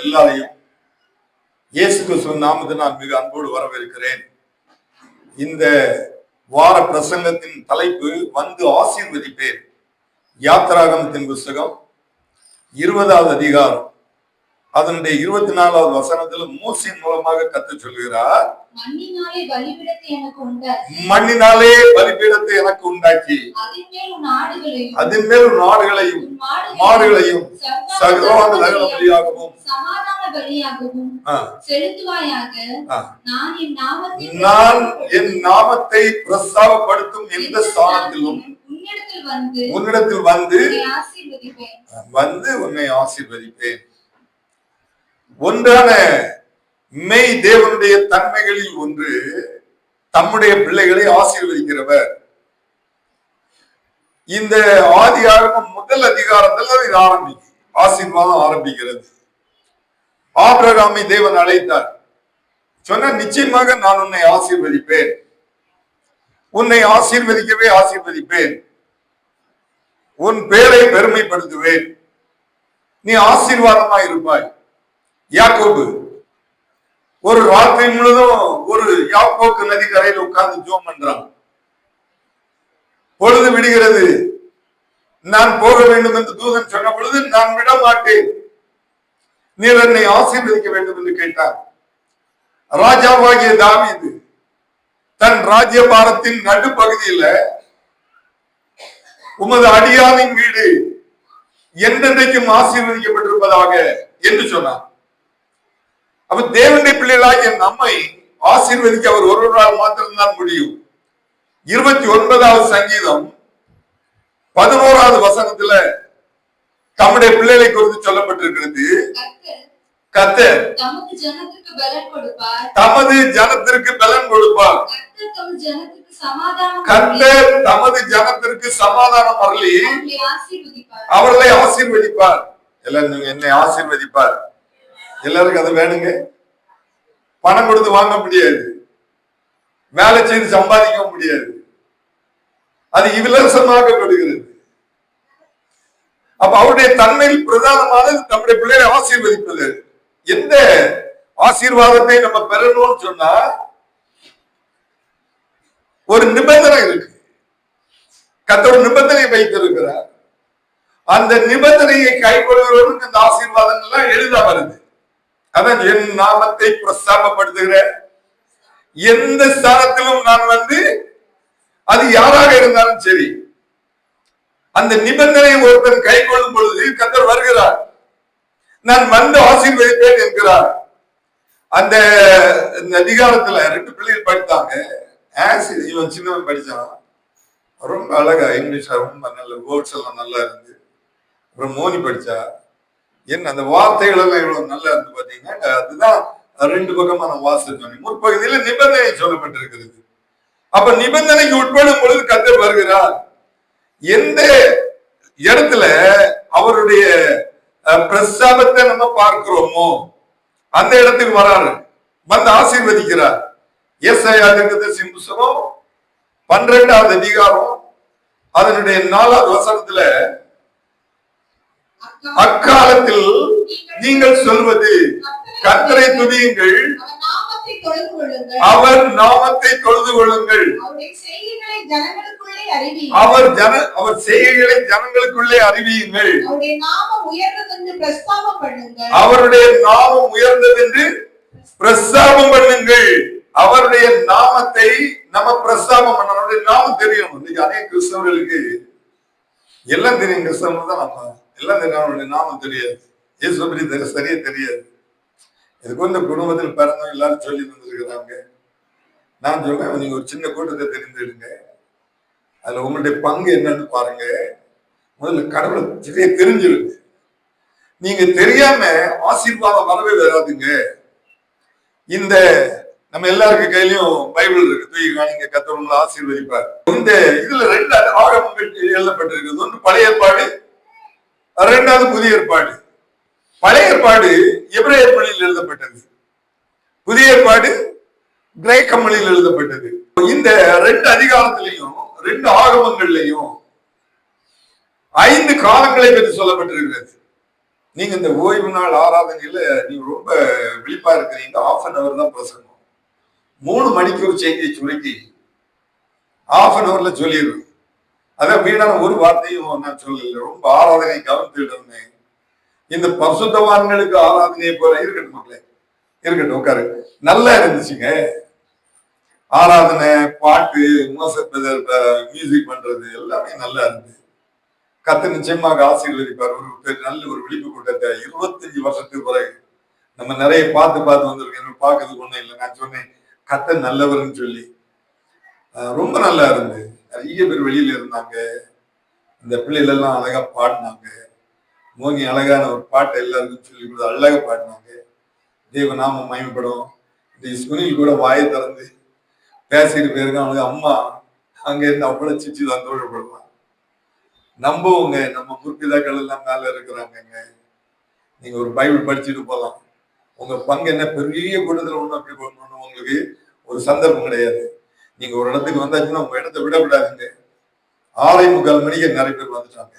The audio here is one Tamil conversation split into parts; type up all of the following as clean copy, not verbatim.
எல்லாரையும் இயேசு கிறிஸ்துவின் நாமத்தில் நான் மிக அன்போடு வரவேற்கிறேன். இந்த வார பிரசங்கத்தின் தலைப்பு வந்து ஆசீர்வதிப்பேன். யாத்திராகமத்தின் புஸ்தகம் 20வது அதிகாரம் அதனுடைய 24வது வசனத்தில் மோசேயின் மூலமாக கர்த்தர் சொல்கிறார், மண்ணினாலே பலிபீடத்தை எனக்கு உண்டாக்கி அதன் மேல் உன் ஆடுகளையும் மாடுகளையும் சர்வாங்க தகன பலியாகவும் நான் என் நாமத்தை பிரஸ்தாபப்படுத்தும் எந்த ஸ்தானத்திலும் உன்னிடத்தில் வந்து உன்னை ஆசீர்வதிப்பேன். ஒன்றான மெய் தேவனுடைய தன்மைகளில் ஒன்று தம்முடைய பிள்ளைகளை ஆசீர்வதிக்கிறவர். இந்த ஆதியாகமம் முதல் அதிகாரத்தில் இது ஆசீர்வாதம் ஆரம்பிக்கிறது. ஆபிரகாமை தேவன் அழைத்தார், சொன்ன நிச்சயமாக நான் உன்னை ஆசீர்வதிப்பேன், உன்னை ஆசீர்வதிக்கவே ஆசீர்வதிப்பேன், உன் பேரை பெருமைப்படுத்துவேன், நீ ஆசீர்வாதமாய் இருப்பாய். யாக்கோபு ஒரு ராத்திரி முழுதும் ஒரு யாக்கோக்கு நதி கரையில் உட்கார்ந்து ஜோம் பண்றான். பொழுது விடுகிறது, நான் போக வேண்டும் என்று தூதன் சொன்ன பொழுது நான் விட மாட்டேன், நீர் என்னை ஆசீர்வதிக்க வேண்டும் என்று கேட்டார். ராஜாவாகிய தாவீது தன் ராஜ்யபாரத்தின் நடுப்பகுதியில உமது அடியானின் வீடு என்றென்றைக்கும் ஆசீர்வதிக்கப்பட்டிருப்பதாக என்று சொன்னார். அப்ப தேவனுடைய பிள்ளைகளாகிய நம்மை ஆசீர்வதிக்க அவர் ஒருவரால் மாத்திரம்தான் முடியும். 29வது சங்கீதம் 11வது வசனத்துல தம்முடைய பிள்ளைகளை குறித்து சொல்லப்பட்டிருக்கிறது, கர்த்தர் தமது ஜனத்திற்கு பலன் கொடுப்பார், கர்த்தர் தமது ஜனத்திற்கு சமாதானம் அருளி அவர்களை ஆசீர்வதிப்பார். எல்லாரும் என்னை ஆசீர்வதிப்பார். எல்லாருக்கும் அது வேணுங்க. பணம் கொடுத்து வாங்க முடியாது, வேலை செய்து சம்பாதிக்க முடியாது, அது இலவசமாக கொடுக்கிறது. அப்ப அவருடைய தன்மையில் பிரதானமானது நம்முடைய பிள்ளைகளை ஆசீர்வதிப்பது. எந்த ஆசீர்வாதத்தை நம்ம பெறணும்னு சொன்னா ஒரு நிபந்தனை இருக்கு. கர்த்தர் நிபந்தனை வைத்திருக்கிறார். அந்த நிபந்தனையை கைக்கொள்கிறவருக்கு இந்த ஆசீர்வாதங்கள் எல்லாம் எளிதா வருது. அதான் என் நாமத்தை பிரஸ்தாபப்படுத்துகிற எந்த ஸ்தானத்திலும் நான் வந்து அது யாராக இருந்தாலும் சரி, அந்த நிபந்தனை ஒருத்தன் கை கொள்ளும் பொழுது கர்த்தர் வருகிறார், நான் வந்து ஆசீர்வதிப்பேன் என்கிறார். அந்த அதிகாரத்துல 2 பிள்ளைகள் படித்தாங்க. இவன் சின்னவன் படிச்சான், ரொம்ப அழகா இங்கிலீஷ் ரொம்ப நல்ல வேர்ட்ஸ் எல்லாம் நல்லா இருந்து. அப்புறம் மோனி படிச்சா, என்ன அந்த வார்த்தைகள் எல்லாம் இவ்வளவு நல்லா இருந்து பாத்தீங்கன்னா, அதுதான் 2 பக்கமா நான் வாசிச்சோம். முற்பகுதியில நிபந்தனை சொல்லப்பட்டிருக்கிறது. அப்ப நிபந்தனைக்கு உட்படும் பொழுது கர்த்தர் வருகிறார். எந்த இடத்துல அவருடைய பிரஸ்தாபத்தை நம்ம பார்க்கிறோமோ அந்த இடத்துக்கு வராரு, வந்து ஆசீர்வதிக்கிறார். ஏசாயா தீர்க்கதரிசி புத்தகம் 12வது அதிகாரம் அதனுடைய 4வது வசனத்துல, அக்காலத்தில் நீங்கள் சொல்வது கர்த்தரை துதியுங்கள், அவர் நாமத்தை தொழுது கொள்ளுங்கள், அவர் செய்கைகளை ஜனங்களுக்குள்ளே அறிவியுங்கள், அவருடைய நாமம் உயர்ந்தது என்று பிரஸ்தாபம் பண்ணுங்கள். அவருடைய நாமத்தை நம்ம பிரஸ்தாபம் பண்ண, அவருடைய நாமம் தெரியும். இன்னைக்கு அநேக கிறிஸ்தவர்களுக்கு எல்லாம் தெரியும், கிறிஸ்தவர்கள் தான் நம்ம எல்லாம் தெரியும், அவருடைய நாமம் தெரியாது, இயேசு பற்றி சரியா தெரியாது. இதுக்கு இந்த குடும்பத்தில் பிறந்தவங்க எல்லாரும் சொல்லி தந்துருக்கிறாங்க. நான் சொல்றேன், நீங்க ஒரு சின்ன கூட்டத்தை தெரிந்துடுங்க, அதுல உங்களுடைய பங்கு என்னன்னு பாருங்க. முதல்ல கடவுளை சரியா தெரிஞ்சிருங்க. நீங்க தெரியாம ஆசீர்வாதம் வரவே வராதுங்க. இந்த நம்ம எல்லாருக்கு கையிலயும் பைபிள் இருக்கு, தூக்கி காணிங்க, கர்த்தர் உங்களை ஆசீர்வதிப்பார். இந்த இதுல 2 ஆகமங்கள் எழுதப்பட்டிருக்கிறது. ஒன்று பழைய ஏற்பாடு, 2வது புதிய ஏற்பாடு. பழைய ஏற்பாடு எபிரேய மொழியில் எழுதப்பட்டது, புதிய ஏற்பாடு கிரேக்க மொழியில் எழுதப்பட்டது. இந்த 2 அதிகாரத்திலையும் 2 ஆகமங்கள்லையும் 5 காலங்களை பற்றி சொல்லப்பட்டிருக்கிறது. நீங்க இந்த ஓய்வு நாள் ஆராதனையில நீங்க ரொம்ப விழிப்பா இருக்கிறீங்க. 1/2 தான் பிரசங்கம். 3 மணிக்கு ஒரு செய்தியை சுருக்கி 1/2 சொல்லிடுறது. அதான் வீணான ஒரு வார்த்தையும் நான் சொல்லல. ரொம்ப ஆராதனை கவனித்துட்டு இந்த பரிசுத்தவான்களுக்கு ஆராதனையை போல இருக்கட்டும் மக்களே, இருக்கட்டும், உட்காரு. நல்லா இருந்துச்சுங்க ஆராதனை, பாட்டு, மியூசிக் பண்றது எல்லாமே நல்லா இருந்துச்சு. கத்த நிச்சயமாக ஆசீர்வதிப்பார். ஒரு நல்ல ஒரு விழிப்பு கூட்டத்தை 25 வருஷத்துக்கு பிறகு நம்ம நிறைய பார்த்து வந்திருக்கோம். பார்க்கறதுக்கு ஒண்ணும் இல்லை. நான் சொன்னேன் கத்த நல்லவர்னு சொல்லி ரொம்ப நல்லா இருந்து. நிறைய பேர் வெளியில இருந்தாங்க. இந்த பிள்ளைகள் எல்லாம் அழகா பாடினாங்க. மோனி அழகான ஒரு பாட்டை எல்லாருக்கும் சொல்லி கொடுத்து அழகா பாடினாங்க. தேவ நாமம் மகிமைப்படும். இந்த சுனில் கூட வாயை திறந்து பேசிட்டு போயிருக்காங்க. அம்மா அங்க இருந்து அவ்வளவு சிச்சு சந்தோஷப்படலாம். நம்புவோங்க, நம்ம முற்பிதாக்கள் எல்லாம் மேல இருக்கிறாங்க. நீங்க ஒரு பைபிள் படிச்சுட்டு போகலாம். உங்க பங்கு என்ன பெரிய கூட்டத்துல ஒண்ணு அப்படி பண்ணணும். உங்களுக்கு ஒரு சந்தர்ப்பம் கிடையாது. நீங்க ஒரு இடத்துக்கு வந்தாச்சுன்னா உங்க இடத்த விடக்கூடாதுங்க. 6:45 மணிக்கு நிறைய பேர் வந்துட்டாங்க.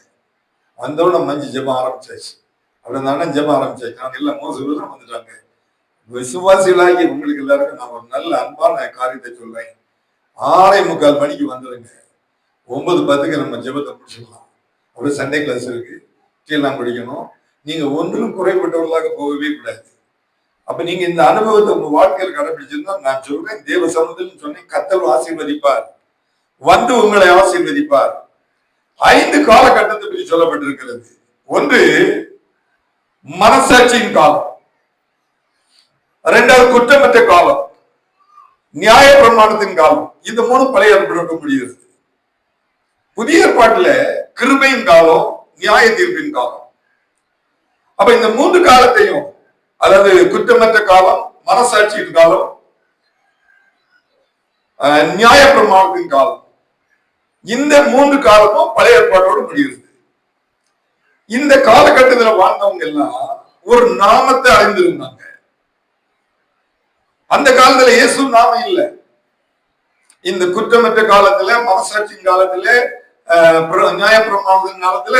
வந்தோட மஞ்சு ஜெபம் ஆரம்பிச்சாச்சு. அப்படி தானே ஜெபம் ஆரம்பிச்சாச்சு. நாங்க எல்லாம் மோசம் வந்துட்டாங்க. விசுவாசிகளாகி உங்களுக்கு எல்லாருக்கும் நான் ஒரு நல்ல அன்பான காரியத்தை சொல்றேன். 6:45 மணிக்கு வந்துடுங்க. 9:10 நம்ம ஜெபத்தை முடிச்சுக்கலாம். ஒரு சண்டே கிளாஸ் இருக்கு, கீழெல்லாம் படிக்கணும். நீங்க ஒன்றிலும் குறைப்பட்டவர்களாக போகவே கூடாது. அப்ப நீங்க இந்த அனுபவத்தை உங்க வாழ்க்கையில் கடைபிடிச்சிருந்தா நான் சொல்றேன், தேவ சமூகத்தில் சொன்னேன், கர்த்தர் ஆசீர்வதிப்பார், வந்து உங்களை ஆசீர்வதிப்பார். 5 காலகட்டத்தை பற்றி சொல்லப்பட்டிருக்கிறது. ஒன்று மனசாட்சியின் காலம், 2வது குற்றமற்ற காலம், நியாய பிரமாணத்தின் காலம். இந்த 3 பழைய ஏற்பாட்டில் முடிகிறது. புதிய ஏற்பாட்டுல கிருபையின் காலம், நியாய தீர்ப்பின் காலம். அப்ப இந்த 3 காலத்தையும், அதாவது குற்றமற்ற காலம், மனசாட்சியின் காலம், நியாய பிரமாணத்தின் காலம், இந்த 3 காலமும் பழைய ஏற்பாட்டோடு முடிகிறது. இந்த காலகட்டத்தில் வாழ்ந்தவங்க எல்லாம் ஒரு நாமத்தை அறிந்திருந்தாங்க. அந்த காலத்துல இயேசு நாமம் இல்லை. இந்த குற்றமற்ற காலத்துல, மனசாட்சியின் காலத்துல, நியாய பிரமாணத்தின் காலத்துல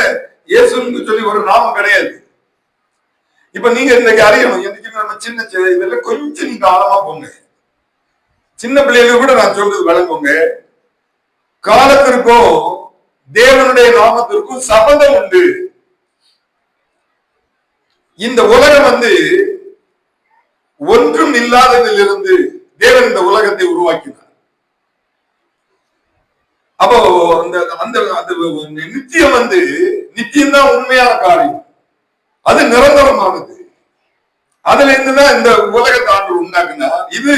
இயேசுன்னு சொல்லி ஒரு நாமம் கிடையாது. இப்ப நீங்க இன்னைக்கு அறியணும். இன்னைக்கு நம்ம சின்ன இதுல கொஞ்சம் நீங்க ஆழமா போங்க. சின்ன பிள்ளைகளுக்கு கூட நான் சொல்றது விளங்குங்க. காலத்திற்கும் தேவனுடைய நாமத்திற்கும் சம்பந்தம் உண்டு. இந்த உலகம் ஒன்றும் இல்லாததிலிருந்து தேவன் இந்த உலகத்தை உருவாக்கினார். அப்போ அந்த நித்தியம் நித்தியம்தான் உண்மையான காரியம். அது நிரந்தரமானது. அதுல இருந்துதான் இந்த உலகத்தை ஆண்டு உண்டாக்குனா. இது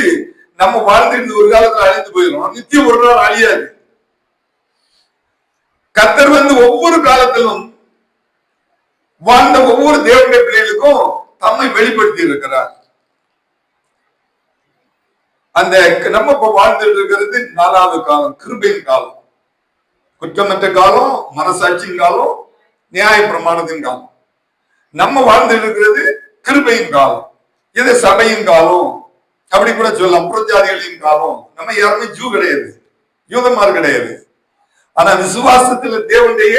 நம்ம வாழ்ந்து ஒரு காலத்துல அழிந்து போயிடும். நித்தியம் ஒரு நாள் அழியாது. கர்த்தர் ஒவ்வொரு காலத்திலும் வாழ்ந்த ஒவ்வொரு தேவனுடைய பிள்ளைகளுக்கும் தம்மை வெளிப்படுத்தி இருக்கிறார். அந்த நம்ம இப்ப வாழ்ந்துட்டு இருக்கிறது 4வது காலம், கிருபையின் காலம். குற்றமற்ற காலம், மனசாட்சியின் காலம், நியாய பிரமாணத்தின் காலம். நம்ம வாழ்ந்துட்டு இருக்கிறது கிருபையின் காலம். இது சபையின் காலம் அப்படி கூட சொல்லலாம். புறஜாதிகளின் காலம். நம்ம யாருமே ஜூ கிடையாது, யூதமார் கிடையாது. ஆனா விசுவாசத்துல தேவனுடைய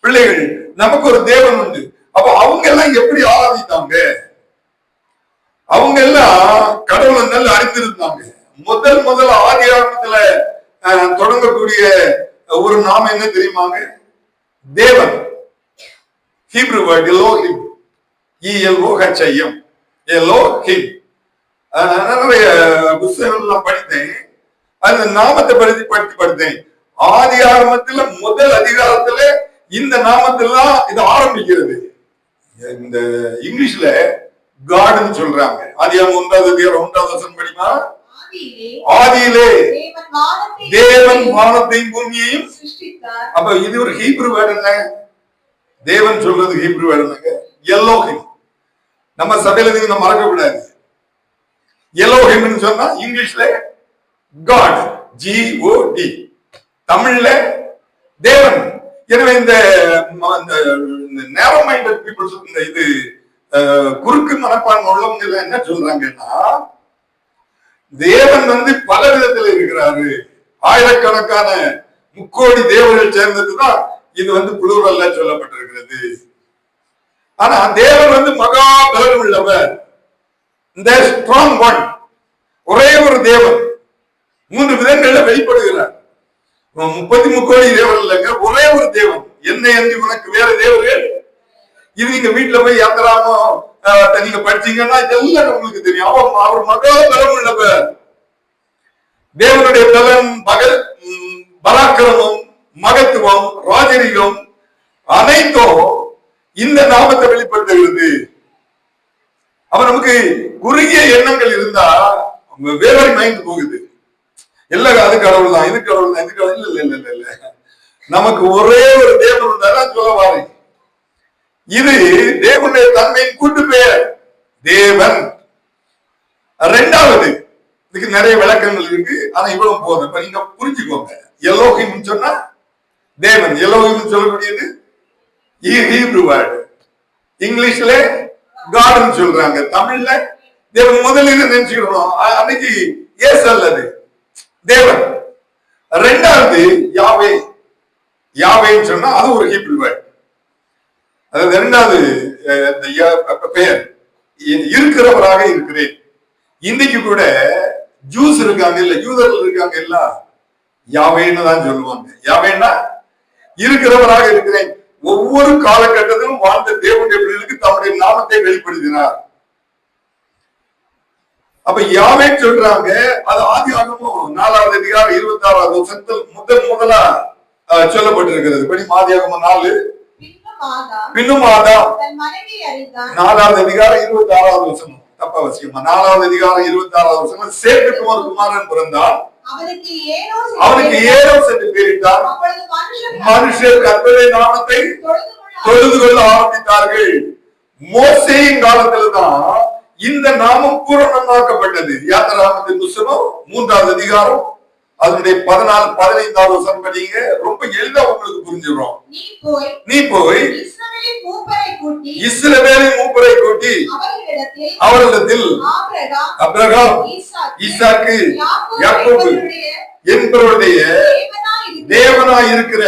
பிள்ளைகள், நமக்கு ஒரு தேவன் உண்டு. அப்போ அவங்க எல்லாம் எப்படி ஆராதித்தாங்க? அவங்க எல்லாம் கடவுளை நல்லா அறிந்திருந்தாங்க. முதல் ஆதி ஆரம்பத்துல தொடங்கக்கூடிய ஒரு நாமம் என்ன தெரியுமாங்க? தேவன். Hebrew word Elohim, ELOHIM, Elohim. நிறைய புத்தகங்கள் படித்தேன். அந்த நாமத்தை படித்தேன். ஆதி ஆரம்பத்துல முதல் அதிகாரத்துல இந்த நாமத்தில்தான் இது ஆரம்பிக்கிறது. இந்த இங்கிலீஷ்ல காட்னு சொல்றாங்க. ஆதியாகமம் 1வது அதிகாரம் 1வது வசனம் படிமா. ஆதியிலே தேவன் வானத்தையும் பூமியையும் சிருஷ்டித்தார். அப்ப இது ஒரு ஹீப்ரு வேர்ட். என்ன தேவன் சொல்றது ஹீப்ரு வேர்ட் என்னங்க? எலோஹிம். நம்ம சபையில நீங்க மறக்க கூடாது. எலோஹிம்னு சொன்னா இங்கிலீஷ்ல காட், GOD, தமிழ்ல தேவன். எனவே இந்த நேரோ மைண்டட் பீப்புள்ஸ், இந்த இது குறுக்கு மனப்பான்மை உள்ளவங்க என்ன சொல்றாங்கன்னா, தேவன் பல விதத்துல இருக்கிறாரு. ஆயிரக்கணக்கான முக்கோடி தேவர்கள் சேர்ந்ததுதான் இது புளூரல்ல சொல்லப்பட்டிருக்கிறது. ஆனா தேவன் வந்து மகா பலன் உள்ளவர், இந்த ஸ்ட்ராங் ஒன், ஒரே ஒரு தேவன் 3 விதங்கள்ல வெளிப்படுகிறார். 33 கோடி தேவன் இல்லைங்க, ஒரே ஒரு தேவன். என்ன என்று உனக்கு வேற தேவர்கள் இது நீங்க வீட்டுல போய் யாத்திராமோ நீங்க படிச்சீங்கன்னா இதெல்லாம் உங்களுக்கு தெரியும். அவர் மகா பலம் உள்ளவர். தேவனுடைய பலன் பராக்கிரமம், மகத்துவம், ராஜரீகம் அனைத்தும் இந்த நாமத்தை வெளிப்படுத்துகிறது. அப்ப நமக்கு குறுகிய எண்ணங்கள் இருந்தா வேற மைண்ட் போகுது. எல்லாம் அது கடவுள் தான், இது கடவுள் தான், இது கடவுள் இல்ல இல்ல இல்ல இல்ல. நமக்கு ஒரே ஒரு தேவன் தான் சொல்ல வாரேன். இது தேவனுடைய தன்மையின் கூட்டு பெயர் தேவன். ரெண்டாவது, இதுக்கு நிறைய விளக்கங்கள் இருக்கு, ஆனா இவ்வளவு போதும். இப்ப நீங்க புரிஞ்சுக்கோங்க. எலோஹிம் சொன்னா தேவன், எலோஹிம் சொல்லக்கூடியது ஹீப்ரு வேர்டு. இங்கிலீஷ்ல காட்னு சொல்றாங்க, தமிழ்ல தேவன். முதலில் நினைச்சுக்கணும், அன்னைக்கு ஏசு அல்லது தேவன். ரெண்டாவது யாவே, யாவேன்னு சொன்னா அது ஒரு ஹீப்ரு வேர்டு. அதாவது இரண்டாவது பெயர் இருக்கிறவராக இருக்கிறேன். இன்னைக்கு கூட ஜூஸ் இருக்காங்க இல்ல, யூதர்கள் இருக்காங்க இல்ல, யாவேன்னு தான் சொல்லுவாங்க. யாவேன்னா இருக்கிறவராக இருக்கிறேன். ஒவ்வொரு காலகட்டத்திலும் வாழ்ந்த தேவனுடைய பிள்ளைகளுக்கு தம்முடைய நாமத்தை வெளிப்படுத்தினார். அப்ப யாவேன்னு சொல்றாங்க. அது ஆதியாகமம் 4வது அதிகாரம் 26வது வசனத்தில் முதலா சொல்லப்பட்டிருக்கிறது. படி ஆதியாகமம் 4. பின்னும் ஆதாம் 4வது அதிகாரம் 26வது வசனம், தப்பா வசியமா 4வது அதிகாரம் 26வது வசனம், சேத்துக்கு ஒரு குமாரன் பிறந்தால் அவனுக்கு ஏனோஸ் என்று பெயரிட்டார். மனுஷர் கர்த்தருடைய நாமத்தை தொழுது கொள்ள ஆரம்பித்தார்கள். மோசேயின் காலத்துல தான் இந்த நாமம் பூரணமாக்கப்பட்டது. யாத்திராகமத்தின் புத்தகம் 3வது அதிகாரம் அதனுடைய 14, 15வது வசனம் படிங்க. ரொம்ப எளிதா உங்களுக்கு புரிஞ்சிடும். நீ போய் இஸ்ரவேலின் மூப்பரை கூட்டி அவர்களிடத்தில் ஆபிரகாம், ஈசாக்கு, யாக்கோபு என்பவருடைய தேவனாய் இருக்கிற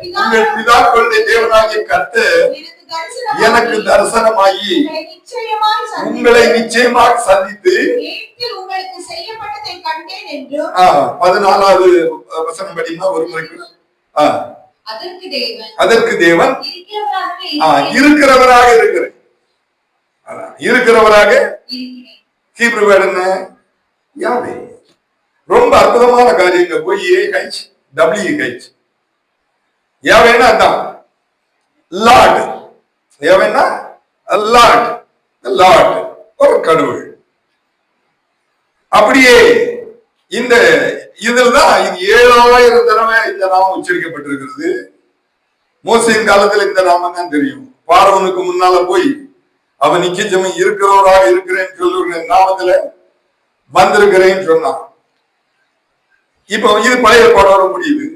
உங்கள் பிதாக்களுடைய தேவனாகிய கர்த்தர் எனக்கு தரிசனமாகி உங்களை நிச்சயமாக சந்தித்து 14வது வசனம் படினா ஒரு முறைக்கு அதற்கு தேவன் இருக்கிறவராக இருக்கிறேன். இருக்கிறவராக ஹீப்ரு வேர்ட் என்ன? யாவே. ரொம்ப அற்புதமான காரியங்க. YAHWH. யாவேன்னா அதான் லார்ட். யாவேன்னா லார்ட், லார்ட் ஒரு கடவுள். அப்படியே இந்த இதுலதான் இது 7000 தடவை இந்த நாமம் உச்சரிக்கப்பட்டிருக்கிறது. மோசேயின் காலத்துல இந்த நாமம் தான் தெரியும். பார்வோனுக்கு முன்னால போய் அவன் நிச்சயமா இருக்கிறவராக இருக்கிறேன்னு சொல்லுற நாமத்துல வந்திருக்கிறேன்னு சொன்னான். இப்போ இது பழைய ஏற்பாடோட முடியுது.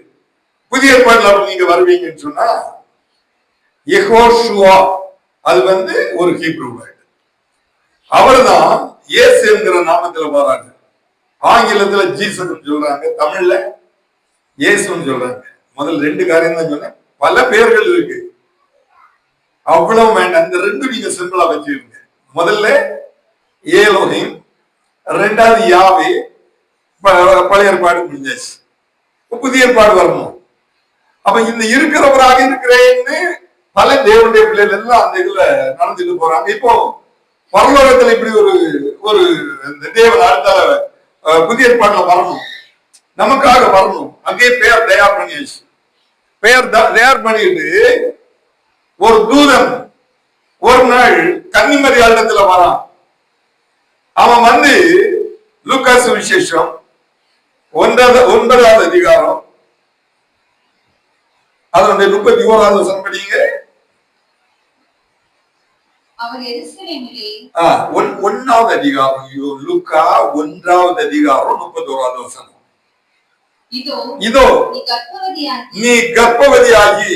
புதிய ஏற்பாடுல நீங்க வருவீங்கன்னு சொன்னா யெகோஷுவா, அது வந்து ஒரு ஹீப்ரு வேர்ட். அவர்தான் இயேசு என்கிற நாமத்துல வராங்க. ஆங்கிலத்துல ஜீசஸ் சொல்றாங்க, தமிழ்ல இயேசுன்னு சொல்றாங்க. முதல் 2 காரியம் தான் சொன்னேன். பல பேர்கள் இருக்கு, அவ்வளவு வேண்டாம். இந்த 2 நீங்க சிம்பிளா வச்சிருங்க. முதல்ல ஏலோஹிம், 2வது யாவே. பழைய ஏற்பாடு முடிஞ்சாச்சு, புதிய ஏற்பாடு வரணும். அப்ப இந்த இருக்கிறவராக இருக்கிறேன்னு பல தேவனுடைய பிள்ளைகள் எல்லாம் அந்த இதுல நடந்துட்டு போறாங்க. இப்போ பரலோகத்துல இப்படி ஒரு தேவன் அடுத்த புதிய ஏற்பாடுல வரணும், நமக்காக வரணும். அங்கேயே பெயர் தயார் பண்ணியாச்சு. பெயர் தயார் பண்ணிட்டு ஒரு தூதன் ஒரு நாள் கன்னிமரி இடத்துல வரான். அவன் வந்து லூக்கா சுவிசேஷம் 9வது அதிகாரம் அதனுடைய 31வது வசனம் படிங்க. ஒன்னாவது அதிகாரம் லூக்கா 1வது அதிகாரம் 31வது வசனம். இதோ நீ கர்ப்பவதியாகி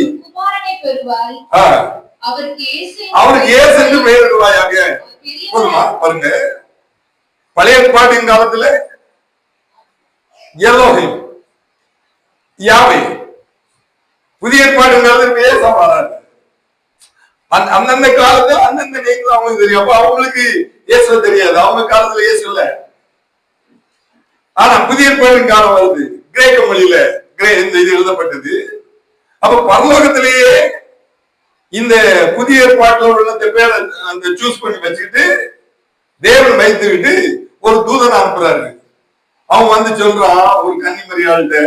அவருக்கு இயேசு என்று பெயரிடுவாயாக. போதுமா? பாருங்க, பழைய ஏற்பாட்டின் காலத்துல எலோஹிம் யாவே, புதிய ஏற்பாட்டின் காலத்துல இயேசு வராரு. அந்தந்த காலத்துல அந்தந்த நேரத்துல அவங்களுக்கு தெரியும். அப்ப அவங்களுக்கு இயேசு தெரியாது, அவங்க காலத்துல இயேசு இல்ல. ஆனா புதிய ஏற்பாட்டின் காலம் வருது, கிரேக்க மொழியில இந்த இது எழுதப்பட்டது. அப்ப பரலோகத்திலேயே இந்த புதிய ஏற்பாட்டில் உள்ள பேரை அந்த சூஸ் பண்ணி வச்சுக்கிட்டு தேவன் வைத்து விட்டு ஒரு தூதனை அனுப்புறாரு. அவன் வந்து சொல்றான் ஒரு கன்னிமரியாள்கிட்ட,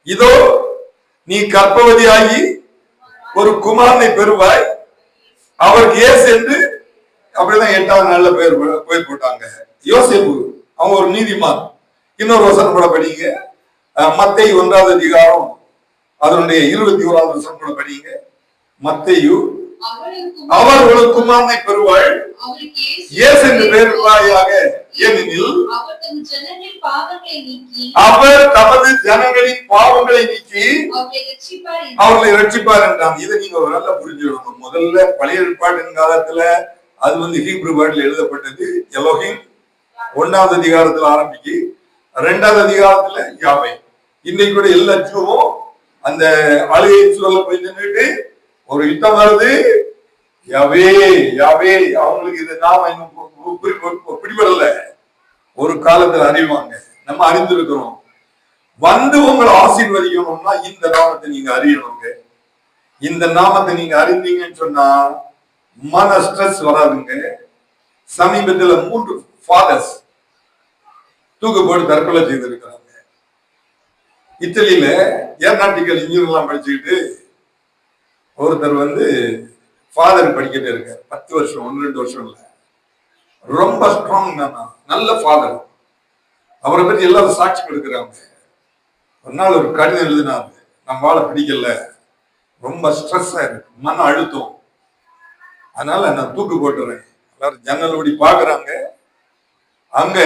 இதோ நீ கர்ப்பவதியாகி ஒரு குமாரனை பெறுவாய், அவருக்கு இயேசு என்று. அப்படிதான் 8வது நாள்ல பேர் போட்டாங்க. யோசேப்பு அவன் ஒரு நீதிமான். இன்னொரு வசனம் கூட படிங்க, மத்தேயு 1வது அதிகாரம் அதனுடைய 21வது வசனம் கூட படிங்க. மத்தேயு, அவர் ஒரு குமாரனை பெறுவாள், இயேசு என்று பெயருவாயாக, ஏனெனில் அவர் தமது ஜனங்களின் பாவங்களை நீக்கி அவர்களை ரட்சிப்பார் என்றான். இதை நீங்க ஒரு நல்லா புரிஞ்சுக்கணும். முதல்ல பழைய ஏற்பாட்டின் காலத்துல அது வந்து ஹீப்ரு வேர்ட்ல எழுதப்பட்டது. எலோஹிம் 1வது அதிகாரத்துல ஆரம்பிக்கு 2வது அதிகாரத்துல யாவை. இன்னைக்கு கூட எல்லா ஜூவும் அந்த அழுகை சூழல போய் நின்றுட்டு ஒரு யுத்தம் வருது, யாவே யாவே. அவங்களுக்கு இது நாம இன்னும் பிடிபடல, ஒரு காலத்துல அறிவாங்க. நம்ம அறிந்திருக்கிறோம். வந்து உங்களை ஆசீர்வதிக்கணும்னா இந்த நாமத்தை நீங்க அறியணுங்க. இந்த நாமத்தை நீங்க அறிந்தீங்கன்னு சொன்னா மன ஸ்ட்ரெஸ் வராதுங்க. சமீபத்துல 3 ஃபாதர்ஸ் தூக்கு போட்டு தற்கொலை செய்திருக்கிறாங்க. இத்தாலியில ஏர்நாட்டிக்கல் இன்ஜினியர் எல்லாம் படிச்சுக்கிட்டு ஒருத்தர் வந்து ஃபாதர் படிக்கிட்டே இருக்காரு. 10 வருஷம் 1-2 வருஷம் இல்ல, ரொம்ப ஸ்ட்ராங், நல்ல ஃபாதர். அவரை பத்தி எல்லாரும் சாட்சி கொடுக்குறாங்க. ஒரு நாள் ஒரு கடிதம் எழுதினாரு, நம்ம வாழ பிடிக்கல, ரொம்ப ஸ்ட்ரெஸ்ஸா இருக்கு, மன அழுத்தம், அதனால நான் தூக்கு போட்டுறேன். எல்லாரும் ஜன்னல் ஓடி பாக்குறாங்க. அங்க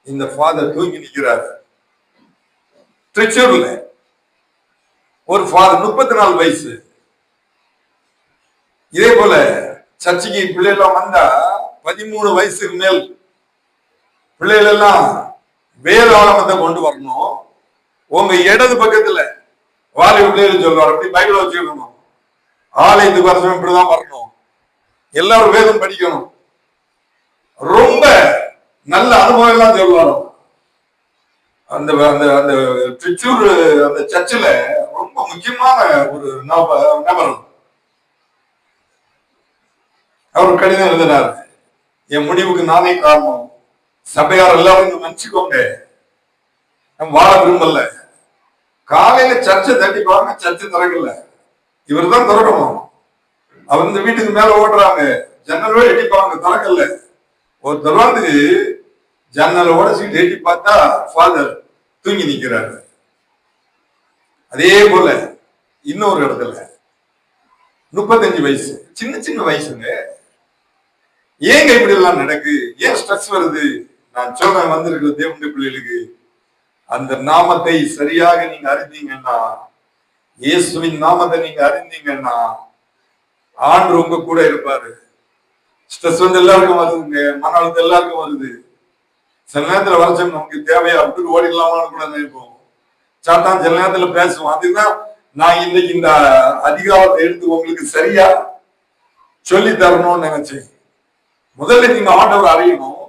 இந்த ஃபாதர் தூங்கி நிற்கிறாரு. திருச்சூர்ல ஒரு ஃபாதர் 34 வயசு. இதே போல சர்ச்சைக்கு பிள்ளைகள் வந்தா 13 வயசுக்கு மேல் பிள்ளைகள் எல்லாம் வேதாகமத்தை கொண்டு வரணும். உங்க இடது பக்கத்துல வாலிப பிள்ளைகள் சொல்லுவார், அப்படி பைபிள் வச்சுக்கணும். ஆலயத்துக்கு வருஷம் இப்படிதான் வரணும், எல்லாரும் வேதம் படிக்கணும். ரொம்ப நல்ல அனுபவம் எல்லாம் சொல்லுவாங்க. அந்த அந்த திருச்சூர் அந்த சர்ச்சில் ரொம்ப முக்கியமான ஒரு நபர். அவர் கடிதம் எழுதினார், என் முடிவுக்கு நானே காரணம், சபையார் எல்லாரும் மன்னிச்சுக்கோங்க, நம்ம வாழ விரும்பல. காலையில சர்ச்சை தட்டிப்பாங்க, சர்ச்சை திறக்கல, இவர் தான் திறக்கணும். அவர் இந்த வீட்டுக்கு மேல ஓடுறாங்க, ஜன்னலோட எட்டிப்பாங்க, திறக்கல. ஒரு தொடர்ந்து ஜன்னலோட சீட்டு எட்டி பார்த்தா ஃபாதர் தூங்கி நிற்கிறாரு. அதே போல இன்னொரு இடத்துல 35 வயசு, சின்ன சின்ன வயசுங்க. ஏங்க இப்படி எல்லாம் நடக்கு? ஏன் ஸ்ட்ரெஸ் வருது? நான் சொல்றேன், வந்திருக்கிற தேவனுடைய பிள்ளைகளுக்கு அந்த நாமத்தை சரியாக நீங்க அறிந்தீங்கன்னா, இயேசுவின் நாமத்தை நீங்க அறிந்தீங்கன்னா ஆண்டு உங்க கூட இருப்பாரு. ஸ்ட்ரெஸ் வந்து எல்லாருக்கும் வருதுங்க, மன அழுத்தம் எல்லாருக்கும் வருது. சில நேரத்துல வரச்சம் நமக்கு தேவையா விட்டு ஓடிடலாமான்னு கூட நினைப்போம். சாத்தான் சில நேரத்துல பேசுவோம். அதுதான் நான் இன்னைக்கு இந்த அதிகாரத்தை எடுத்து உங்களுக்கு சரியா சொல்லி தரணும்னு நினைச்சேன். முதல்ல நீங்க ஆண்டவர் அறியணும்.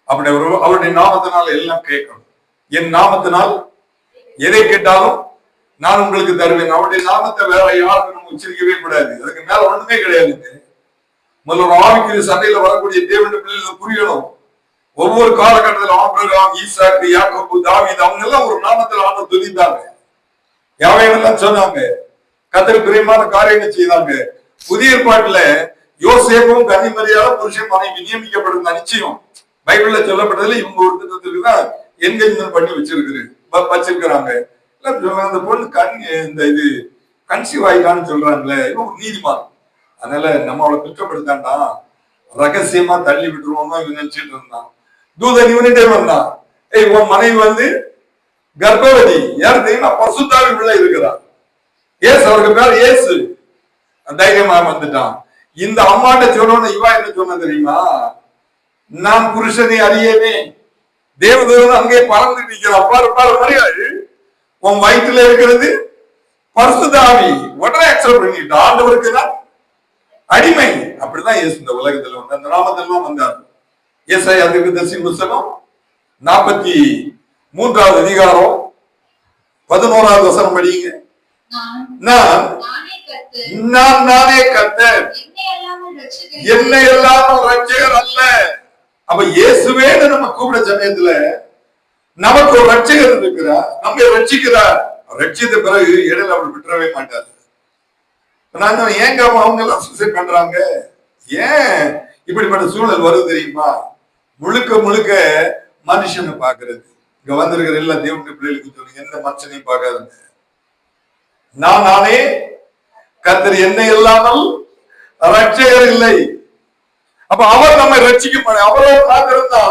அப்படி அவருடைய நாமத்தினால் எல்லாம் கேட்கணும். என் நாமத்தினால் எதை கேட்டாலும் நான் உங்களுக்கு தருவேன். அவருடைய நாமத்தை வேற யாருக்கும் நம்ம உச்சரிக்கவே கூடாது. அதுக்கு மேல ஒண்ணுமே கிடையாது. முதல்ல ஒரு ஆவிக்குரிய சண்டையில வரக்கூடிய தேவனுடைய பிள்ளைகள் புரியணும். ஒவ்வொரு காலகட்டத்தில் ஆபிரகாம், ஈசாக்கு, யாக்கோபு, தாவீது அவங்க எல்லாம் ஒரு நாமத்தில் ஆண்டவர் துதித்தாங்க. யாவையெல்லாம் சொன்னாங்க, கர்த்தருக்கு பிரியமான காரியங்கள் செய்தாங்க. புதிய ஏற்பாட்டுல யோசேப்பும் கன்னிமரியாலும் புருஷன் மனைவி நியமிக்கப்படுற நிச்சயம் பைபிள்ல சொல்லப்பட்டதுல இவங்க ஒரு திட்டத்துக்கு தான் என்கேஜ்மெண்ட் பண்ணி வச்சிருக்கிறாங்க. அந்த பொண்ணு இந்த இது கன்சீவ் ஆயிட்டான்னு சொல்றாங்களே, இவன் நீதிமான். அதனால நம்ம அவளை குற்றப்படுத்தாண்டா, ரகசியமா தள்ளி விட்டுருவோம் தான் இவன் நினைச்சிட்டு இருந்தான். தூதன் இவனிட்டே வந்தான், உன் மனைவி வந்து கர்ப்பவதி, யாரு தெரியுமா? பரிசுத்தாவி பிள்ளை இருக்கிறார். ஏசு, அவருக்கு பேர் ஏசு. தைரியமா வந்துட்டான். இந்த அம்மாட்ட சொல்லணும். இவா என்ன சொன்ன தெரியுமா? நான் புருஷனை அறியவே, தேவதூதன் அங்கே பறந்து நிற்கிறான். பாரு பாரு மரியாதை, உன் வயிற்றுல இருக்கிறது பரிசுத்த ஆவி. உடனே அக்செப்ட் பண்ணிட்டான். ஆண்டவருக்கு தான் அடிமை. அப்படிதான் இயேசு இந்த உலகத்துல வந்து அந்த நாமத்திலாம் வந்தார். ஏசாயா தீர்க்கதரிசி புத்தகம் 43வது அதிகாரம் 11வது வசனம் படிங்க. நானே கர்த்தர், என்னை இல்லாமல் ரட்சகர் அல்ல. அப்ப இயேசுவேன்னு நம்ம கூப்பிட சமயத்துல நமக்கு ஒரு ரட்சகர் இருக்கிறார், நம்மை ரட்சிக்கிறார். ரட்சித்த பிறகு இடையில அவர் விட்டுறவே மாட்டார். நான் ஏங்க அவங்க எல்லாம் சூசைட் பண்றாங்க, ஏன் இப்படிப்பட்ட சூழல் வருது தெரியுமா? முழுக்க முழுக்க மனுஷனை பாக்குறது. இங்க வந்திருக்கிற எல்லா தேவனுடைய பிள்ளைகளுக்கு சொல்லுங்க, எந்த மனுஷனையும் பார்க்காதுங்க. நானே கர்த்தர், என்னை இல்லாமல் ரட்சகர் இல்லை. அப்ப அவர் நம்மை ரட்சிக்க மாட்டார். அவரோட காத்திருந்தா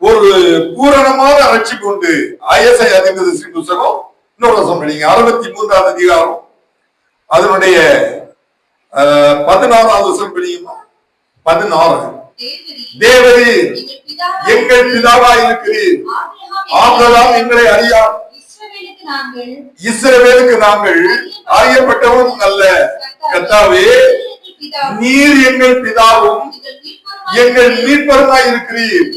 ஒரு பூரணமான ரட்சிப்பு உண்டு. ஏசாயா தீர்க்கதரிசி புத்தகம் இன்னொரு வசனம் படிங்க, 63வது அதிகாரம் அதனுடைய 16வது வசனம் படியுமா? 16. தேவரீர் எங்கள் பிதாவாய் இருக்கிறீர், ஆதலால் எங்களை அறியார். இஸ்ரவேலுக்கு நாங்கள் அறியப்பட்டவரும் அல்ல. கர்த்தாவே, நீர் எங்கள் பிதாவும் எங்கள் மீட்பருமாய் இருக்கிறீர்.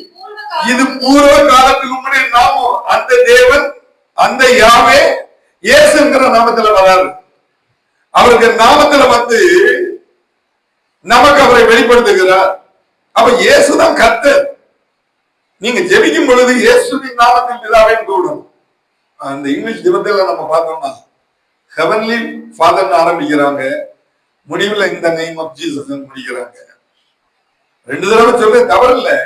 இது பூர்வ காலத்துக்கு முன்னாடி நாமம். அந்த தேவன், அந்த யாவே இயேசுங்கிற நாமத்துல வராரு. அவருக்கு நாமத்துல வந்து நமக்கு அவரை வெளிப்படுத்துகிறார். அப்ப இயேசுதான் கர்த்தர். நீங்க ஜெபிக்கும் பொழுது இயேசுவின் நாமத்தில் பிதாவே கூடும். அந்த இங்கிலீஷ் ஜெபத்துல நம்ம பார்த்தோம்னா ஹெவன்லி ஃபாதர்னு ஆரம்பிக்கிறாங்க, முடிவுல இந்த நேம் ஆஃப் ஜீசஸ் முடிக்கிறாங்க. 2 தடவை சொல்ல தவறு இல்லை.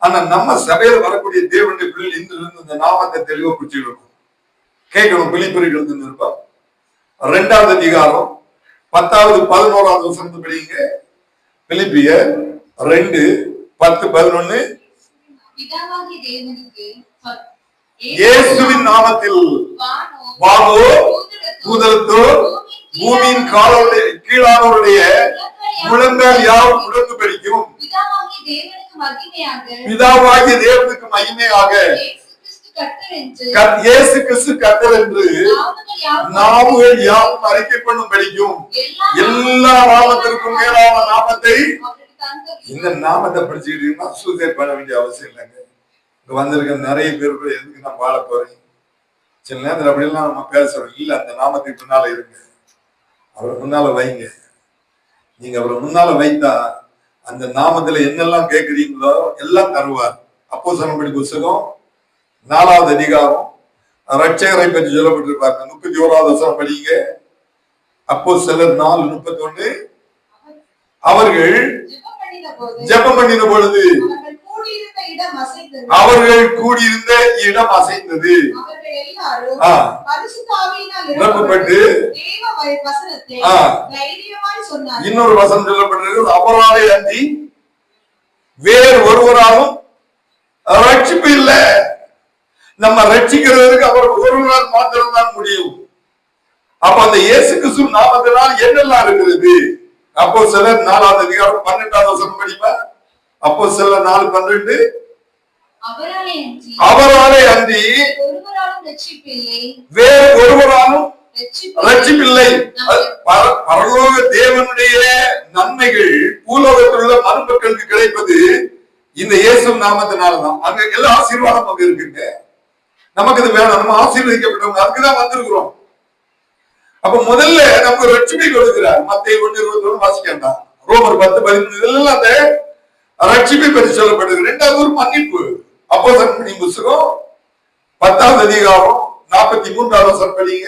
ஆனா நம்ம சபையில வரக்கூடிய தேவனுடைய பிள்ளை இருந்து இந்த நாமத்தை தெளிவா குறிச்சிடணும், கேட்கணும். பிலிப்பியர்கள் இருப்போம் 2வது அதிகாரம் 10வது 11வது வசனத்தை படிங்க. பிலிப்பியர் 2:10-11. இயேசுவின் நாமத்தில் வானோ பூதலத்தோ பூமியின் காலோடைய கீழானோருடைய முழங்கால் யாவும் முழங்கு படிக்கும். பிதாவாகிய தேவனுக்கு மகிமையாக இயேசு கிறிஸ்து கர்த்தர் என்று நாவுகள் யாவும் அறிக்கை பண்ணும் படிக்கும். எல்லா நாமத்திற்கும் மேலான நாமத்தை, இந்த நாமத்தை படிச்சுக்கிட்டீங்கன்னா சூசைட் பண்ண வேண்டிய அவசியம் இல்லைங்க. இங்க வந்திருக்க நிறைய பேர் கூட எதுக்கு நான் வாழ போறேன், சில நேரத்தில் அப்படிலாம் நம்ம பேசுறோம். இல்ல, அந்த நாமத்துக்கு முன்னால இருங்க, அவரை முன்னால வைங்க. நீங்க அவரை முன்னால வைத்தா அந்த நாமத்துல என்னெல்லாம் கேட்கிறீங்களோ எல்லாம் தருவார். அப்போஸ்தலர் புத்தகம் 4வது அதிகாரம் ரட்சகரை பற்றி சொல்லப்பட்டிருப்பாங்க. 31வது வசனம் படிங்க. அப்போஸ்தலர் 4:31. அவர்கள் ஜெபம் பண்ணின பொழுது அவர்கள் கூடியிருந்த இடம் அசைந்தது. இன்னொரு வசனம் சொல்லப்பட்டிருக்கிறது, அவராலே அன்றி வேறு ஒருவராலும் ரட்சிப்பு இல்லை. நம்ம ரட்சிக்கிறதுக்கு அவர் ஒருவரால் மாத்திரம்தான் முடியும். அப்ப அந்த இயேசு கிறிஸ்து நாமத்தினால் என்னெல்லாம் இருக்கிறது? அப்போஸ்தலர் 4வது அதிகாரம் 12வது வசனம் படிப்பா. அப்போஸ்தலர் 4:12. அவராலே அன்றி வேறு ஒருவராலும் ரட்சிப்பில்லை. பரலோக தேவனுடைய நன்மைகள் பூலோகத்தில் உள்ள மனுமக்களுக்கு கிடைப்பது இந்த இயேசு நாமத்தினாலதான். அங்க எல்லா ஆசீர்வாதம் அங்க இருக்குங்க. நமக்கு இது வேணும், நம்ம ஆசீர்வதிக்கப்பட்டவங்க, அதுக்குதான் வந்திருக்கிறோம். அப்ப முதல்ல நமக்கு ரட்சிப்பை கொடுக்கிறார். மத்தேயு 1:21 வாசிக்கண்டா, ரோமர் 10:13 இதெல்லாம் அந்த ரட்சிப்பை பற்றி சொல்லப்படுது. 2வது ஒரு மன்னிப்பு. அப்போஸ்தலர் புத்தகம் 10வது அதிகாரம் 43வது வசனம் படிங்க.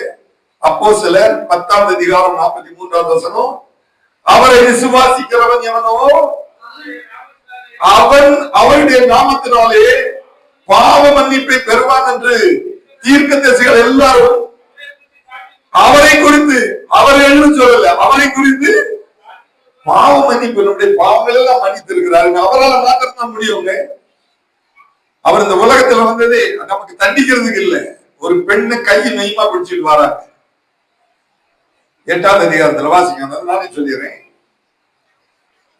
அப்போஸ்தலர் 10வது அதிகாரம் 43வது வசனம். அவரை விசுவாசிக்கிறவன் எவனோ அவன் அவருடைய நாமத்தினாலே பாவ மன்னிப்பை பெறுவான் என்று தீர்க்கதரிசிகள் எல்லாரும் அவரை குறித்து, அவர்கள் சொல்லல, அவரை குறித்து பாவ மன்னிப்பு, நம்முடைய பாவங்கள் எல்லாம் மன்னித்திருக்கிறாருங்க. அவரால் மாத்திரம் தான் முடியுங்க. அவர் இந்த உலகத்துல வந்ததே நமக்கு தண்டிக்கிறதுக்கு இல்ல. ஒரு பெண்ணை கையை நெய்மா பிடிச்சிட்டு வராங்க. 8வது அதிகாரத்துல வாசிக்க, நானே சொல்லிடுறேன்.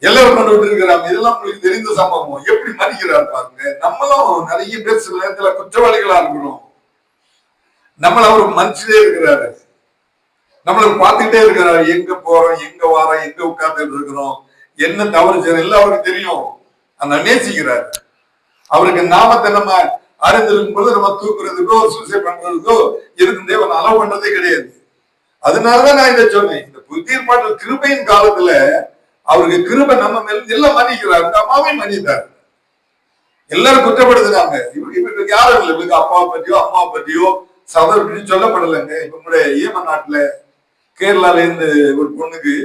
எல்லாரும் கொண்டு விட்டு இருக்கிறாங்க. இதெல்லாம் உங்களுக்கு தெரிந்த சம்பவம். எப்படி மன்னிக்கிறார் பாருங்க. நம்மளும் நிறைய பேர் சில நேரத்துல குற்றவாளிகளா இருக்கிறோம். நம்மள அவர் மன்னிச்சுட்டே இருக்கிறாரு. நம்மளுக்கு பார்த்துக்கிட்டே இருக்கிறார். எங்க போறோம், எங்க வாரோம், எங்க உட்கார்ந்துட்டு இருக்கிறோம், என்ன தவறு செய்யறோம் எல்லாம் அவருக்கு தெரியும். அந்த நேசிக்கிறார். அவருக்கு நாமத்தை நம்ம அறிந்திருக்கும் பொழுது நம்ம தூக்குறதுக்கோ சூசைட் பண்றதுக்கோ இருக்கு தேவன் அலோவ் பண்றதே கிடையாது. அதனாலதான் நான் இதை சொன்னேன். இந்த புதிய பாடல் கிருபையின் காலத்துல அவருக்கு கிருபை நம்ம மேல எல்லாம் மன்னிக்கிறார். இந்த அம்மாவையும் மன்னித்தார். எல்லாரும் குற்றப்படுத்துறாங்க. இவருக்கு யாரும் இல்லை. இவருக்கு அப்பாவை பற்றியோ அம்மாவை பற்றியோ சகோதரர் பற்றியும் சொல்லப்படலைங்க. இப்ப கூட ஏமன் நாட்டுல கேரளால இருந்து ஒரு பொண்ணுக்கு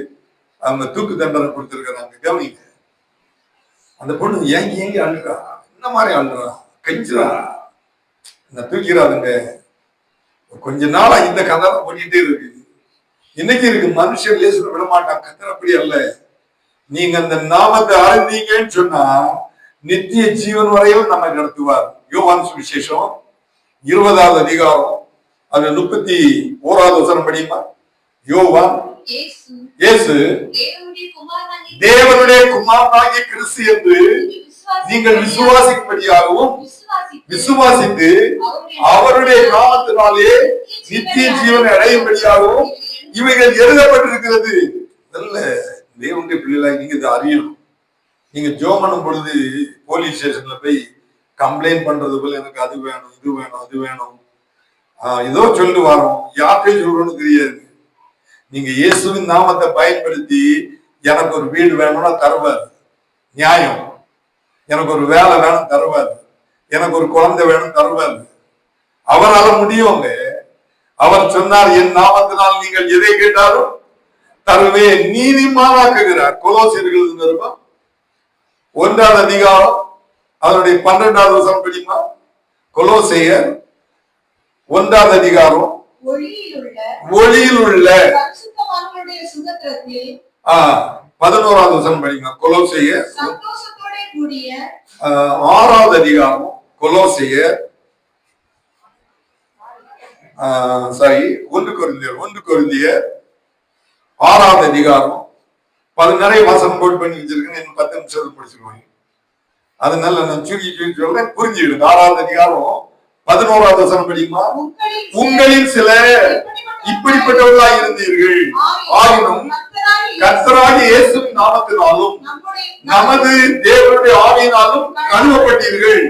அவங்க தூக்கு தண்டனை கொடுத்திருக்கிறாங்க. கவனிங்க. அந்த பொண்ணு ஏங்கி அழுறா. என்ன மாதிரி அழுறா, கெஞ்சுறா, என்ன தூக்கிறாதுங்க. கொஞ்ச நாளா இந்த கதை தான் ஓடிட்டே இருக்கு. இன்னைக்கு இருக்கு. மனுஷன் லேசுல விட மாட்டான். கத்தர் அப்படி அல்ல. நீங்க அந்த நாமத்தை அறிந்தீங்கன்னு சொன்னா நித்திய ஜீவன் வரையும் நம்ம நடத்துவார். யோவான் சுவிசேஷம் 20வது அதிகாரம் அது 31வது வசனம் படியுமா? யோவான் இயேசு தேவனுடைய குமாரனாகிய கிறிஸ்து என்று நீங்கள் விசுவாசிக்கும்படியாகவும் விசுவாசித்து அவருடைய நாமத்தினாலே நித்திய ஜீவனை அடையும்படியாகவும் இவைகள் எழுதப்பட்டிருக்கிறது. நல்ல தேவனுடைய பிள்ளைகளாய் நீங்க இதை அறியணும். நீங்க ஜெபம் பண்ணும் பொழுது போலீஸ் ஸ்டேஷன்ல போய் கம்ப்ளைண்ட் பண்றது போல எனக்கு அது வேணும், இது வேணும், அது வேணும், ஏதோ சொல்லி வரோம். யார்கிட்டையும் சொல்றோம்னு தெரியாது. நீங்க இயேசுவின் நாமத்தை பயன்படுத்தி எனக்கு ஒரு வீடு வேணும்னா தருவார். நியாயம். எனக்கு ஒரு வேலை வேணும் தருவார். எனக்கு ஒரு குழந்தை வேணும் தருவார். அவரால் முடியுங்க. அவர் சொன்னார், என் நாமத்தினால் நீங்கள் எதை கேட்டாலும் தருவே. நீதிமானாக்குகிறார். கொலோசியர்கள் 1வது அதிகாரம் அதனுடைய 12வது வசனம் படிமா? கொலோசையர் 1வது அதிகாரம் ஒளியில் உள்ள 11வது வசனம் படிமா? கொலோசையர் 6வது அதிகாரம் கொலோசையர் 1 கொரிந்தியர் 6வது அதிகாரம் நிறைய வசனம் போட் பண்ணி வச்சிருக்கேன். இன்னும் 10 நிமிஷத்துல முடிச்சிருவாங்க. அதனால நான் சுருக்கி சொல்றேன், புரிஞ்சுக்கிடுங்க. 6வது அதிகாரம் 11வது வசனம் படிக்குமா? உங்களில் சிலர் இப்படிப்பட்டவர்களாக இருந்தீர்கள். ஆயினும் கர்த்தராகிய இயேசுவின் நாமத்தினாலும் நமது தேவனுடைய ஆவியினாலும் கழுவப்பட்டீர்கள்,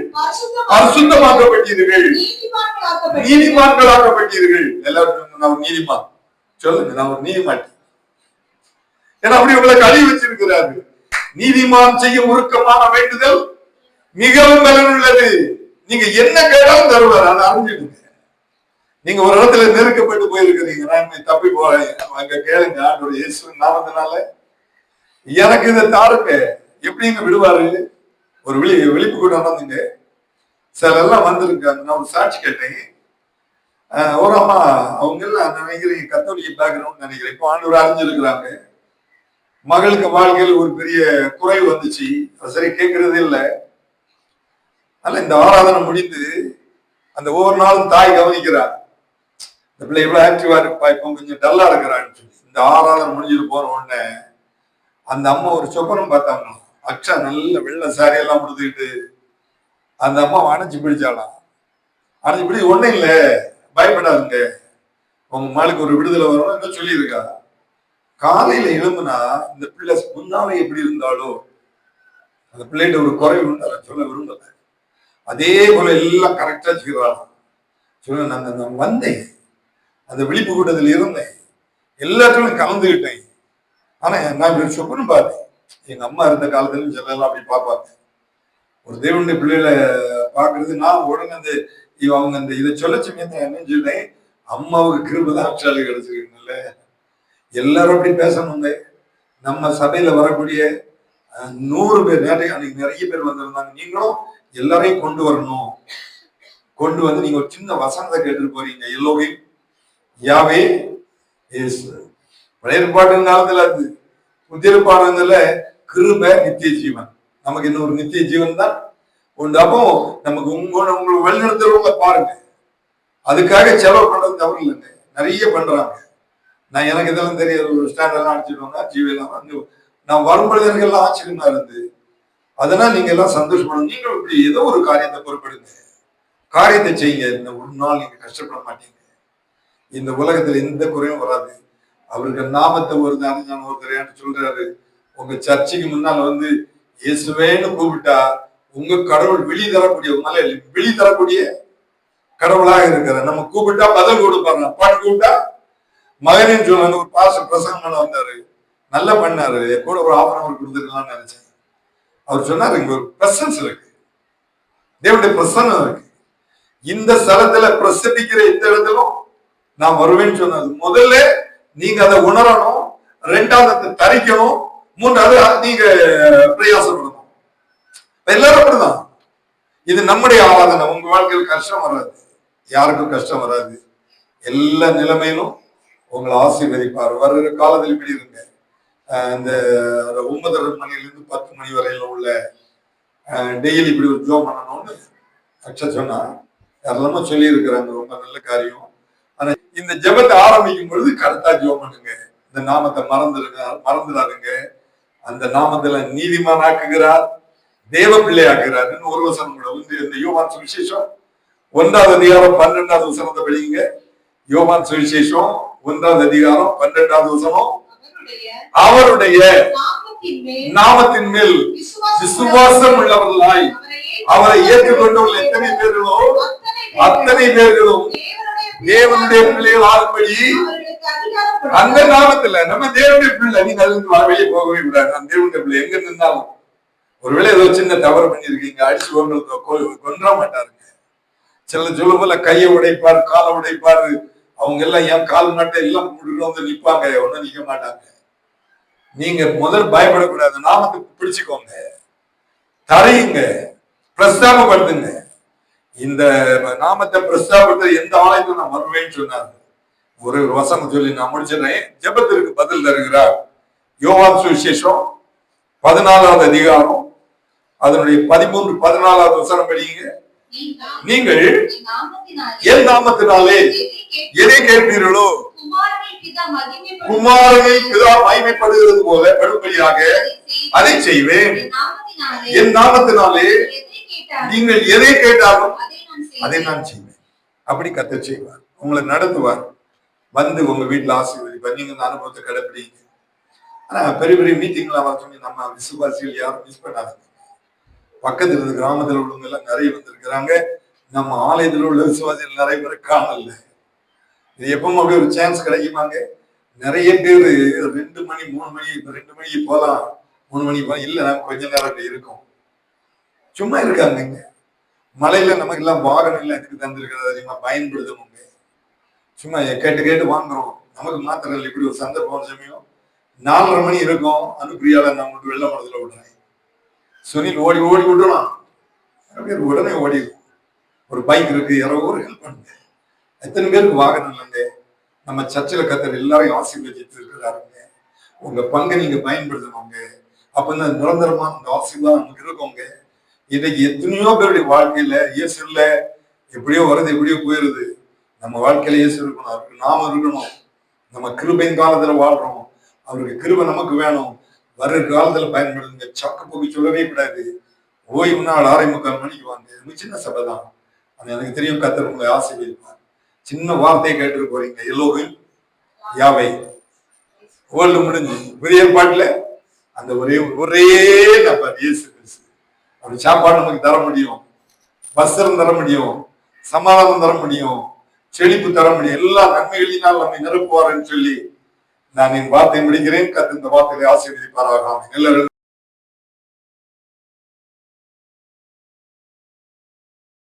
பரிசுத்தமாக்கப்பட்டீர்கள், நீதிமான்களாக்கப்பட்டீர்கள். எல்லாரும் நான் நீதிமான் சொல்லுங்க. நான் ஒரு நீதிமான். ஏன்னா அப்படி உங்களை கழுவி வச்சிருக்கிறாரு. நீதிமான் செய்யும் உருக்கமான வேண்டுதல் மிகவும் பலனுள்ளது. நீங்க என்ன கேட்டாலும் தருவார். அதை அறிஞ்சுடுங்க. நீங்க ஒரு இடத்துல நெருக்கப்பட்டு போயிருக்கிறீங்க, நான் தப்பி போறேன், அங்க கேளுங்க. ஆண்டவர் இயேசுவின் நாமத்தினால எனக்கு இதை தாருங்க. எப்படிங்க விடுவாரு? ஒரு விழிப்பு கூட நடந்துங்க. சில எல்லாம் வந்திருக்காங்க. நான் ஒரு சாட்சி கேட்டேன். ஒரு அம்மா, அவங்க எல்லாம் நினைக்கிறேன் கத்தோலிக்க பேக்ரவுண்ட் நினைக்கிறேன். இப்போ ஆண்டவர் அறிஞ்சிருக்கிறாங்க. மகளுக்கு வாழ்க்கையில் ஒரு பெரிய குறைவு வந்துச்சு. சரி கேட்கறதே இல்லை. அதனால இந்த ஆராதனை முடிந்து அந்த ஒவ்வொரு நாளும் தாய் கவனிக்கிறார். இந்த பிள்ளை எவ்வளவு ஆக்டிவா இருப்பா, இப்போ கொஞ்சம் டல்லா இருக்கிறான்னு சொல்லி. இந்த ஆராதனை முடிஞ்சுட்டு போற உடனே அந்த அம்மா ஒரு சொப்பனம் பார்த்தாங்க. அக்ஷா நல்ல வெள்ளை சாரி எல்லாம் கொடுத்துக்கிட்டு அந்த அம்மா அணைச்சு பிடிச்சாலாம். அணைச்சு பிடிச்சி ஒன்னும் இல்லை, பயப்படாதுங்க, உங்க மகளுக்கு ஒரு விடுதலை வரணும்னு சொல்லியிருக்கா. காலையில எழும்புனா இந்த பிள்ளை முன்னாலே எப்படி இருந்தாலோ அந்த பிள்ளைகிட்ட ஒரு குறைவு உண்டு, சொல்ல விரும்பல. அதே போல எல்லாம் கரெக்டா செய்யறாங்க. சொல்ல நான் வந்தேன், அந்த விழிப்பு கூட்டத்தில் இருந்தேன், எல்லாத்துலையும் கலந்துகிட்டேன். ஆனா நான் இப்படி சொப்பனும் பார்த்தேன். எங்க அம்மா இருந்த காலத்துல செல்லாம் அப்படி பார்ப்பாங்க. ஒரு தேவனுடைய பிள்ளைகளை பாக்குறது. நான் உடனே அந்த அவங்க அந்த இதை சொல்ல சமயத்தை என்ன சொல்லிட்டேன், அம்மாவுக்கு கிருபதான் ஆட்சியாளர் கிடைச்சிருக்குல்ல. எல்லாரும் அப்படி பேசணுங்க. நம்ம சபையில வரக்கூடிய 100 பேர், அன்னைக்கு நிறைய பேர் வந்திருந்தாங்க. நீங்களும் எல்லாரையும் கொண்டு வரணும். கொண்டு வந்து நீங்க ஒரு சின்ன வசனத்தை கேட்டுட்டு போறீங்க. எல்லோரையும் யாவே பழைய பாட்டு காலத்துல அது புதிய பாடங்கள்ல கிருபை நித்திய ஜீவன். நமக்கு இன்னும் ஒரு நித்திய ஜீவன் தான் உண்டு. அப்போ நமக்கு உங்களுக்கு வழிநடத்துறவங்க பாருங்க. அதுக்காக செலவு பண்றது தவறு இல்லைங்க. நிறைய பண்றாங்க. நான் எனக்கு இதெல்லாம் தெரியாது. ஒரு ஸ்டாண்டர்ட்லாம் அடிச்சிடுவாங்க, ஜீவெல்லாம் வந்து நான் வரும்பொழுது எனக்கு எல்லாம் ஆச்சரியமா இருந்து. அதனால நீங்க எல்லாம் சந்தோஷப்படணும். நீங்கள் இப்படி ஏதோ ஒரு காரியத்தை பொறுப்படுங்க, காரியத்தை செய்யுங்க. இந்த ஒரு நாள் நீங்க கஷ்டப்பட மாட்டீங்க. இந்த உலகத்துல எந்த குறையும் வராது. அவருக்கு நாமத்தை ஒரு அறிஞான ஒருத்தர் சொல்றாரு, உங்க சர்ச்சைக்கு முன்னால் வந்து இயேசுவேன்னு கூப்பிட்டா உங்க கடவுள் விழி தரக்கூடிய மலை விழி தரக்கூடிய கடவுளாக இருக்கிற நம்ம கூப்பிட்டா பதில் கொடுப்பாங்க. அப்பான்னு கூப்பிட்டா மகனின்னு சொன்னாங்க. ஒரு பிரசங்கம் பண்ண வந்தாரு, நல்லா பண்ணாரு. கூட ஒரு ஆஃபர் கொடுத்துருக்கலாம்னு நினைச்சேன். அவர் சொன்னாரு, இங்க ஒரு பிரசன்ஸ் இருக்கு, தேவனுடைய பிரசன்னம் இருக்கு. இந்த ஸ்தலத்துல பிரசன்னிக்கிற இந்த இடத்திலும் நான் வருவேன்னு சொன்னது. முதல்ல நீங்க அதை உணரணும், ரெண்டாவது தரிக்கணும், மூன்றாவது நீங்க பிரயாசப்படணும். எல்லாரும் அப்படிதான். இது நம்முடைய ஆராதனை. உங்க வாழ்க்கையில் கஷ்டம் வராது, யாருக்கும் கஷ்டம் வராது. எல்லா நிலைமையிலும் உங்களை ஆசீர்வதிப்பார். வருகிற காலத்தில் இப்படி இருங்க. இந்த 9:30 மணிலிருந்து 10 மணி வரையில உள்ள டெய்லி இப்படி ஒரு ஜோம் பண்ணணும்னு அச்சா சொன்னா யாரெல்லாமோ சொல்லி இருக்கிறாங்க. ரொம்ப நல்ல காரியம். ஆனா இந்த ஜெபத்தை ஆரம்பிக்கும் பொழுது கரெக்டா ஜோம் பண்ணுங்க. இந்த நாமத்தை மறந்துடாதுங்க. அந்த நாமத்துல நீதிமான் ஆக்குகிறார், தேவ பிள்ளை ஆக்குகிறார். ஒரு வசனம் கூட வந்து இந்த யோவான் சுவிசேஷம் 1ஆம் அதிகாரம் 12ஆவது வசனத்தை படிங்க. யோவான் சுவிசேஷம் 1ஆம் அதிகாரம் 12ஆவது வசனம். அவருடைய நாமத்தின் மேல் விசுவாசம் உள்ளவர்களாய் அவரை ஏற்றுக்கொண்டவர்கள் எத்தனை பேர்களோ அத்தனை பேர்களும் தேவனுடைய பிள்ளைகள் ஆகும்படி அந்த நாமத்துல நம்ம தேவனுடைய பிள்ளை. நீங்க வெளியே போகவே கூடாது. அந்த தேவனுடைய பிள்ளை எங்க நின்றாலும் ஒருவேளை ஏதோ சின்ன தவறு பண்ணிருக்கீங்க, அடிச்சு கொன்ற மாட்டாருங்க. சில சொல்ல போல கையை உடைப்பாரு, காலை உடைப்பாரு. அவங்க எல்லாம் என் கால் நாட்டை எல்லாம் வந்து நிப்பாங்க, ஒன்னும் நிக்க மாட்டாங்க. நீங்க முதல் பயப்படக்கூடாது. நாமத்தை பிடிச்சுக்கோங்க, தரையுங்க, பிரஸ்தாபப்படுத்துங்க. இந்த நாமத்தை பிரஸ்தாபப்படுத்த எந்த ஆலயத்திலும் நான் வருவேன்னு சொன்னாரு. ஒரு வசனம் சொல்லி நான் முடிச்சிடறேன். ஜெபத்திற்கு பதில் தருகிறார். யோவான் சுவிசேஷம் 14ஆவது அதிகாரம் அதனுடைய 13, 14ஆவது வசனம் படிங்க. நீங்கள் என் நாமத்தினாலே எதை கேட்பீர்களோ குமாரனை பிதா மகிமைப்படுகிறது போல படும்படியாக அதை செய்வேன். என் நாமத்தினாலே நீங்கள் எதை கேட்டாலும் அதை நான் செய்வேன். அப்படி கர்த்தர் செய்வார், உங்களை நடத்துவார், வந்து உங்க வீட்டுல ஆசீர்வதிப்பார். நீங்க இந்த அனுபவத்தை கடைபிடிங்க. ஆனா பெரிய பெரிய மீட்டிங்ல வர சொல்லி நம்ம விசுவாசிகள் யாரும் மிஸ் பண்ணாதீங்க. பக்கத்துல இருந்த கிராமத்துல உள்ளவங்க எல்லாம் நிறைய வந்திருக்கிறாங்க. நம்ம ஆலயத்தில் உள்ள விசுவாசிகள் நிறைய பேர் காணல. இது எப்பவும் அப்படி ஒரு சான்ஸ் கிடைக்குமாங்க? நிறைய பேர் 2 மணி 3 மணி 2 மணிக்கு போலாம், 3 மணிக்கு போலாம். இல்ல நாங்க கொஞ்ச நேரம் அப்படி இருக்கோம், சும்மா இருக்காங்க. இங்க மலையில நமக்கு எல்லாம் வாகனம் எல்லாம் எதுக்கு தந்திருக்கிறது அதிகமா பயன்படுத்தணும். சும்மா கேட்டு கேட்டு வாங்குறோம். நமக்கு மாத்திரம் இப்படி ஒரு சந்தர்ப்பம் சமயம் 4:30 மணி இருக்கும். அனுப்பிரியால நான் உங்களுக்கு வெள்ள மனதுல விடுறேன். சுனில் ஓடி ஓடி விடுறான், உடனே ஓடி. ஒரு பைக் இருக்கு, யாரோ ஒரு ஹெல்ப் பண்ணுங்க. எத்தனை பேருக்கு வாகனம் இல்லைங்க? நம்ம சர்ச்சில் கர்த்தர் எல்லாரையும் ஆசீர்வதித்து இருக்கிறாருங்க. உங்க பங்கை நீங்க பயன்படுத்தணுங்க. அப்பதான் நிரந்தரமா அந்த ஆசீர்வாதம் நமக்கு இருக்கோங்க. இன்னைக்கு எத்தனையோ பேருடைய வாழ்க்கையில இயேசு இல்ல, எப்படியோ வருது எப்படியோ போயிருது. நம்ம வாழ்க்கையில இயேசு இருக்கணும், அவருக்கு நாம இருக்கணும். நம்ம கிருபையின் காலத்துல வாழ்றோம், அவருக்கு கிருபை நமக்கு வேணும். வர்ற காலத்துல பயன்படுத்துங்க. சக்கு போக்கு சொல்லவே கூடாது. ஓய்வு நாள் 6:45 மணிக்கு வாங்க. சின்ன சபை தான், அது எனக்கு தெரியும். கர்த்தர் உங்களை ஆசீர்வதிப்பார். சின்ன வார்த்தையை கேட்டு போறீங்க. எல்லோரும் யாவை வேர்ல்டு முடிஞ்சு புதிய ஏற்பாட்டுல அந்த ஒரே நபர் இயேசு கிறிஸ்து. அப்படி சாப்பாடு நமக்கு தர முடியும், வஸ்திரம் தர முடியும், சமாதானம் தர முடியும், செழிப்பு தர முடியும். எல்லா நன்மைகளினால் நம்மை நிரப்புவார்ன்னு சொல்லி நான் என் வார்த்தை முடிக்கிறேன். கர்த்தர் இந்த வார்த்தையை ஆசீர்வதிப்பாராக. எல்லாரும்